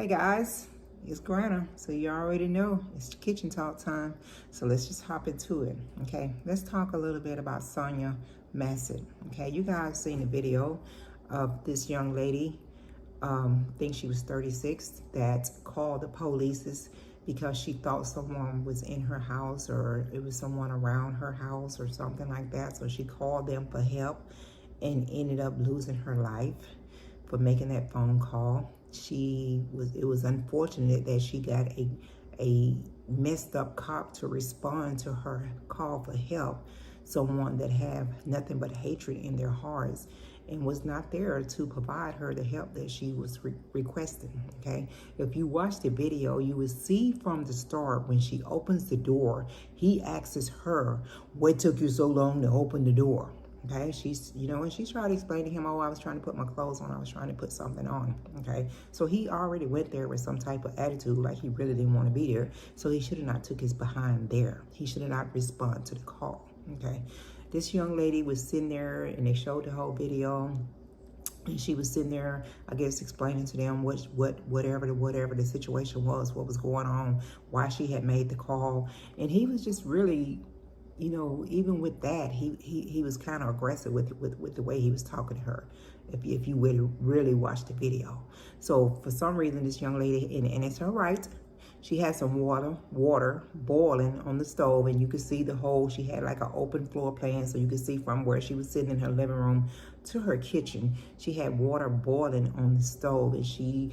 Hey guys, it's Granna. So you already know it's kitchen talk time. So let's just hop into it. Okay, let's talk a little bit about Sonya Massey. Okay, you guys seen the video of this young lady, I think she was 36, that called the police because she thought someone was in her house or it was someone around her house or something like that. So she called them for help and ended up losing her life for making that phone call. It was unfortunate that she got a messed up cop to respond to her call for help, someone that have nothing but hatred in their hearts and was not there to provide her the help that she was requesting. Okay, if you watch the video, you will see from the start when she opens the door, he asks her, "What took you so long to open the door?" Okay, and she tried to explain to him, "Oh, I was trying to put my clothes on. I was trying to put something on." Okay, so he already went there with some type of attitude, like he really didn't want to be there. So he should have not took his behind there. He should have not responded to the call. Okay, this young lady was sitting there, and they showed the whole video. And she was sitting there, I guess, explaining to them whatever the situation was, what was going on, why she had made the call, and he was just really, even with that, he was kind of aggressive with the way he was talking to her, if you would really watch the video. So for some reason, this young lady, and it's her right, she had some water boiling on the stove, and you could see the whole, she had like an open floor plan, so you could see from where she was sitting in her living room to her kitchen, she had water boiling on the stove, and she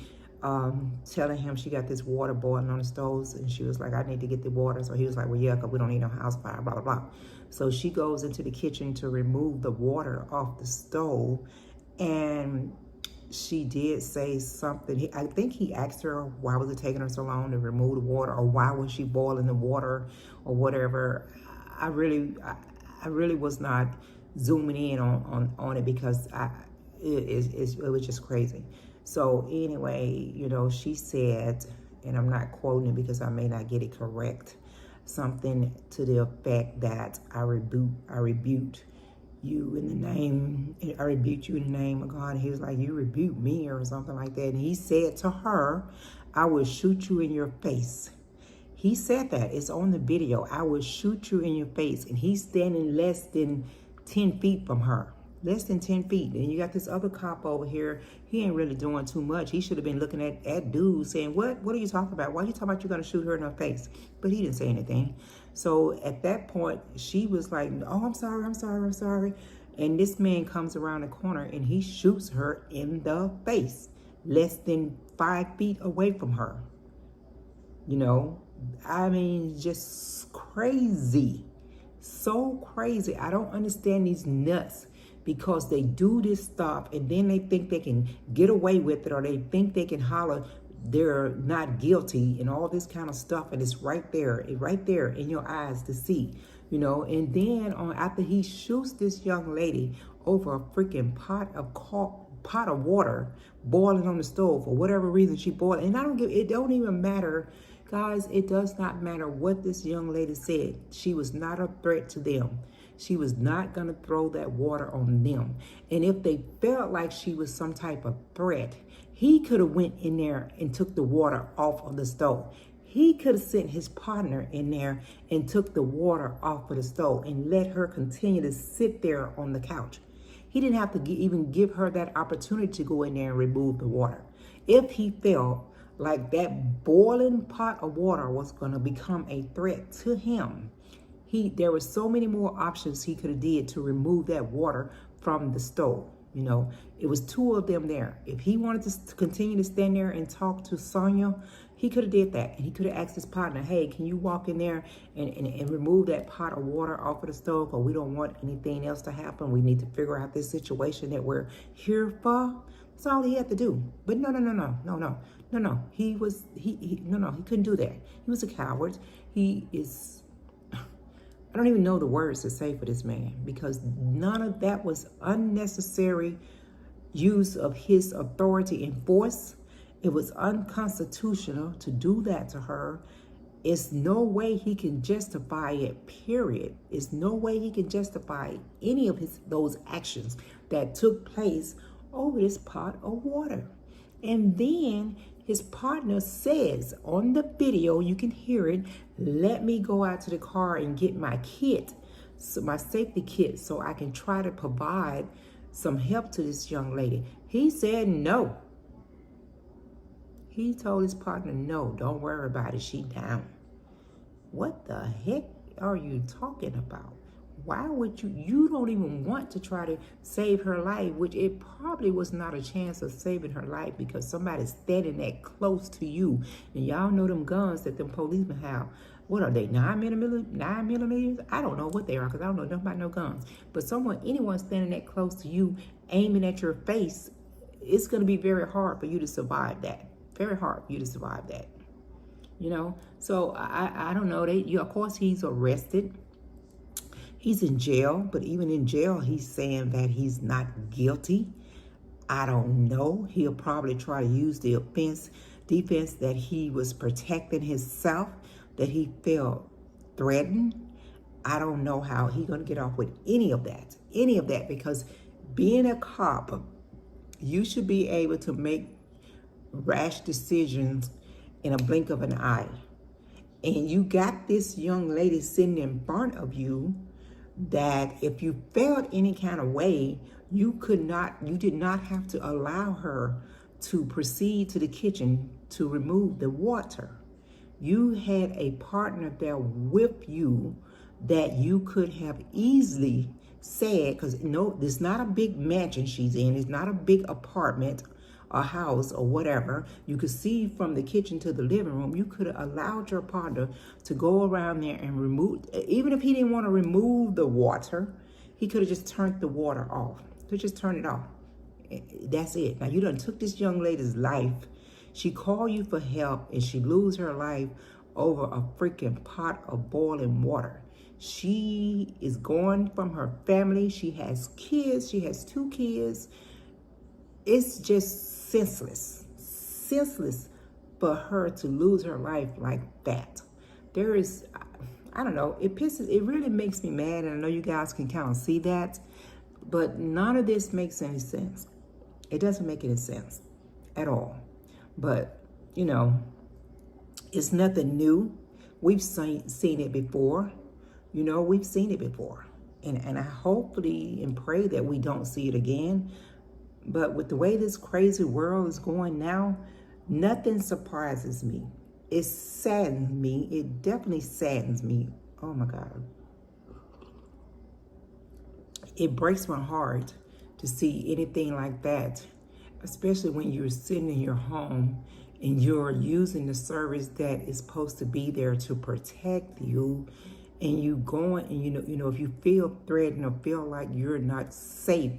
telling him she got this water boiling on the stoves, and she was like, "I need to get the water." So he was like, "Well, yeah, because we don't need no house fire, blah, blah, blah." So she goes into the kitchen to remove the water off the stove, and she did say something. I think he asked her, why was it taking her so long to remove the water, or why was she boiling the water, or whatever. I really was not zooming in on it because it was just crazy. So anyway, she said, and I'm not quoting it because I may not get it correct, something to the effect that I rebuked you in the name of God. And he was like, "You rebuked me," or something like that. And he said to her, "I will shoot you in your face." He said that. It's on the video. "I will shoot you in your face." And he's standing less than 10 feet from her. Less than 10 feet. And you got this other cop over here. He ain't really doing too much. He should have been looking at dude saying, What are you talking about? Why are you talking about you're going to shoot her in her face? But he didn't say anything. So at that point, she was like, "Oh, I'm sorry. And this man comes around the corner and he shoots her in the face, less than 5 feet away from her. I mean, just crazy. So crazy. I don't understand these nuts, because they do this stuff and then they think they can get away with it, or they think they can holler they're not guilty and all this kind of stuff, and it's right there in your eyes to see, and then after he shoots this young lady over a freaking pot of water boiling on the stove for whatever reason she boiled, and it don't even matter, guys, it does not matter what this young lady said. She was not a threat to them. She was not going to throw that water on them. And if they felt like she was some type of threat, he could have went in there and took the water off of the stove. He could have sent his partner in there and took the water off of the stove and let her continue to sit there on the couch. He didn't have to even give her that opportunity to go in there and remove the water. If he felt like that boiling pot of water was going to become a threat to him, there were so many more options he could have did to remove that water from the stove. It was two of them there. If he wanted to continue to stand there and talk to Sonya, he could have did that. And he could have asked his partner, "Hey, can you walk in there and remove that pot of water off of the stove? Because we don't want anything else to happen. We need to figure out this situation that we're here for." That's all he had to do. But no. He couldn't do that. He was a coward. I don't even know the words to say for this man, because none of that was unnecessary use of his authority and force. It was unconstitutional to do that to her. It's no way he can justify it, period. It's no way he can justify any of those actions that took place over this pot of water. And then His partner says on the video, you can hear it, let me go out to the car and get my kit, so my safety kit, so I can try to provide some help to this young lady. He said no. He told his partner, no, don't worry about it, she down. What the heck are you talking about? Why would you don't even want to try to save her life, which it probably was not a chance of saving her life because somebody's standing that close to you. And y'all know them guns that them policemen have. What are they, 9mm? I don't know what they are because I don't know nothing about no guns. But anyone standing that close to you, aiming at your face, it's going to be very hard for you to survive that. Very hard for you to survive that. You know? So I don't know. Of course, he's arrested. He's in jail, but even in jail, he's saying that he's not guilty. I don't know. He'll probably try to use the defense that he was protecting himself, that he felt threatened. I don't know how he's going to get off with any of that, because being a cop, you should be able to make rash decisions in a blink of an eye. And you got this young lady sitting in front of you that if you felt any kind of way, you did not have to allow her to proceed to the kitchen to remove the water. You had a partner there with you that you could have easily said, because no, it's not a big mansion she's in, it's not a big apartment or house or whatever. You could see from the kitchen to the living room. You could have allowed your partner to go around there and remove, even if he didn't want to remove the water, he could have just turned the water off. Could just turn it off. That's it. Now you done took this young lady's life. She called you for help and she lose her life over a freaking pot of boiling water. She is gone from her family. She has kids. She has 2 kids. It's just senseless for her to lose her life like that. There is, I don't know, it really makes me mad, and I know you guys can kind of see that, but none of this makes any sense. It doesn't make any sense at all. But, you know, it's nothing new. We've seen it before. You know, we've seen it before. And I hopefully and pray that we don't see it again. But with the way this crazy world is going now, nothing surprises me. It saddens me. It definitely saddens me. Oh my God. It breaks my heart to see anything like that, especially when you're sitting in your home and you're using the service that is supposed to be there to protect you, and you going and you know if you feel threatened or feel like you're not safe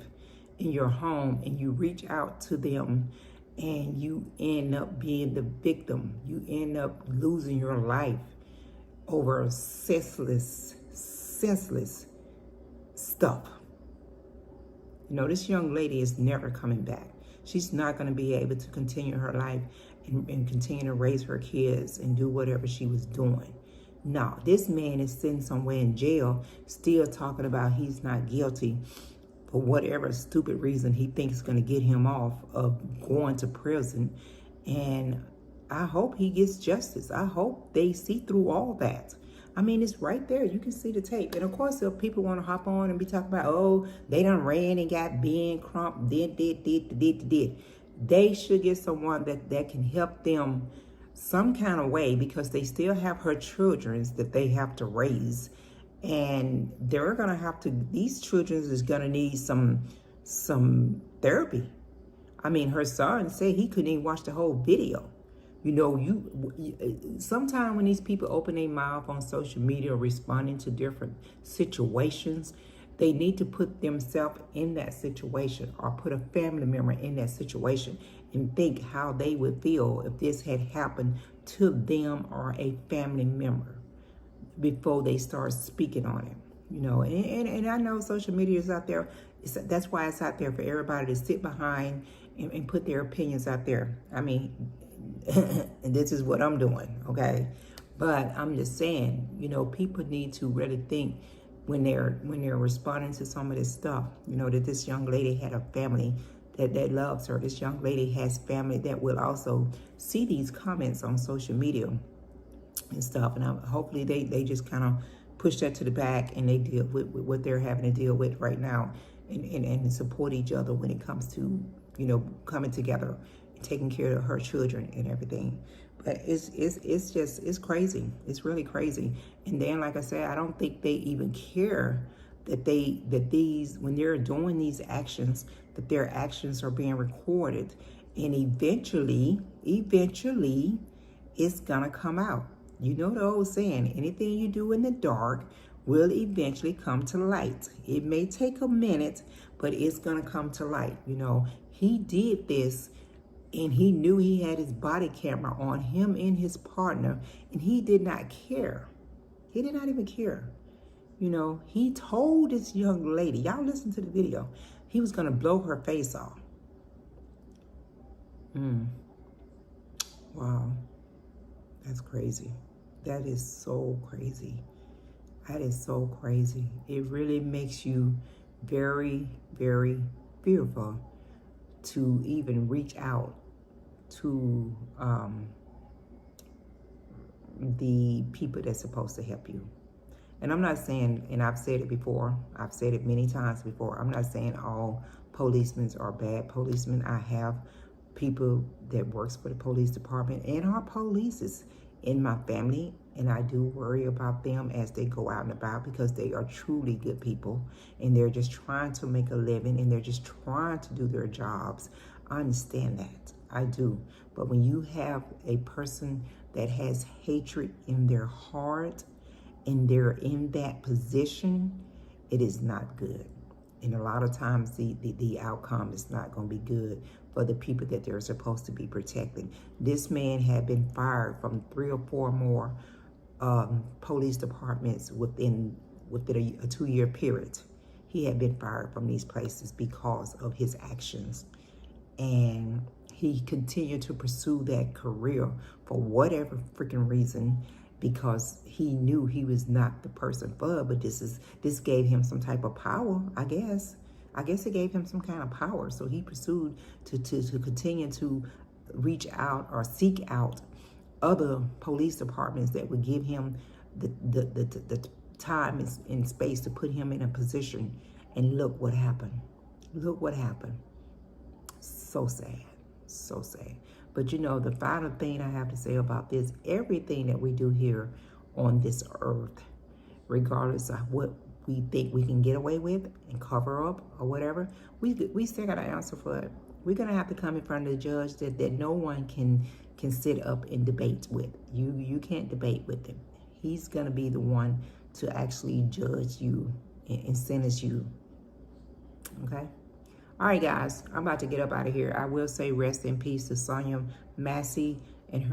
in your home, and you reach out to them and you end up being the victim. You end up losing your life over senseless stuff. You know, this young lady is never coming back. She's not going to be able to continue her life and continue to raise her kids and do whatever she was doing. No, this man is sitting somewhere in jail still talking about he's not guilty for whatever stupid reason he thinks is going to get him off of going to prison. And I hope he gets justice. I hope they see through all that. I mean, it's right there. You can see the tape. And of course, if people want to hop on and be talking about, oh, they done ran and got Ben Crump, did. They should get someone that can help them some kind of way, because they still have her children that they have to raise. And they're going to have to, these children is going to need some therapy. I mean, her son said he couldn't even watch the whole video. You know, sometimes when these people open their mouth on social media or responding to different situations, they need to put themselves in that situation or put a family member in that situation and think how they would feel if this had happened to them or a family member before they start speaking on it. You know, and I know social media is out there. That's why it's out there for everybody to sit behind and put their opinions out there. I mean, and this is what I'm doing, okay? But I'm just saying, you know, people need to really think when they're responding to some of this stuff, you know, that this young lady had a family that loves her. This young lady has family that will also see these comments on social media and stuff. And hopefully they just kind of push that to the back and they deal with what they're having to deal with right now, and support each other when it comes to, you know, coming together and taking care of her children and everything. But it's crazy. It's really crazy. And then, like I said, I don't think they even care that these, when they're doing these actions, that their actions are being recorded, and eventually it's gonna come out. You know the old saying, anything you do in the dark will eventually come to light. It may take a minute, but it's gonna come to light. You know, he did this and he knew he had his body camera on him and his partner, and he did not care. He did not even care. You know, he told this young lady, y'all listen to the video, he was gonna blow her face off. Wow, that's crazy. That is so crazy. That is so crazy. It really makes you very, very fearful to even reach out to the people that's supposed to help you. And I'm not saying, and I've said it before, I've said it many times before, I'm not saying all policemen are bad policemen. I have people that works for the police department and are police in my family, and I do worry about them as they go out and about, because they are truly good people and they're just trying to make a living and they're just trying to do their jobs. I understand that, I do. But when you have a person that has hatred in their heart and they're in that position, it is not good. And a lot of times the outcome is not going to be good for the people that they're supposed to be protecting. This man had been fired from 3 or 4 more police departments within a 2-year period. He had been fired from these places because of his actions. And he continued to pursue that career for whatever freaking reason, because he knew he was not the person for it. But this gave him some type of power, I guess. I guess it gave him some kind of power. So he pursued to continue to reach out or seek out other police departments that would give him the time and space to put him in a position. And look what happened. Look what happened. So sad. So sad. But you know, the final thing I have to say about this, everything that we do here on this earth, regardless of what we think we can get away with and cover up or whatever, we still got to answer for it. We're going to have to come in front of the judge that no one can sit up and debate with. You can't debate with him. He's going to be the one to actually judge you and sentence you. Okay? All right, guys, I'm about to get up out of here. I will say rest in peace to Sonya Massey and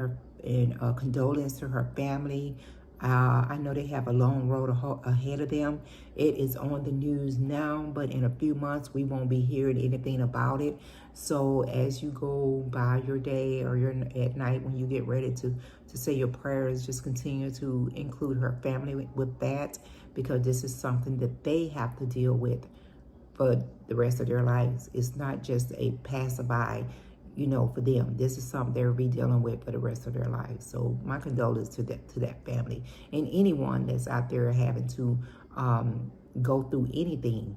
condolence to her family. I know they have a long road ahead of them. It is on the news now, but in a few months, we won't be hearing anything about it. So as you go by your day or at night when you get ready to say your prayers, just continue to include her family with that, because this is something that they have to deal with for the rest of their lives. It's not just a passerby, you know, for them. This is something they'll be dealing with for the rest of their lives. So my condolences to that family and anyone that's out there having to go through anything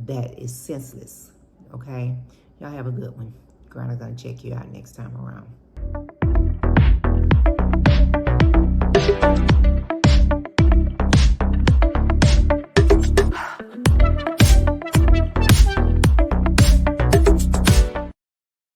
that is senseless. Okay, y'all have a good one. Granna's gonna check you out next time around.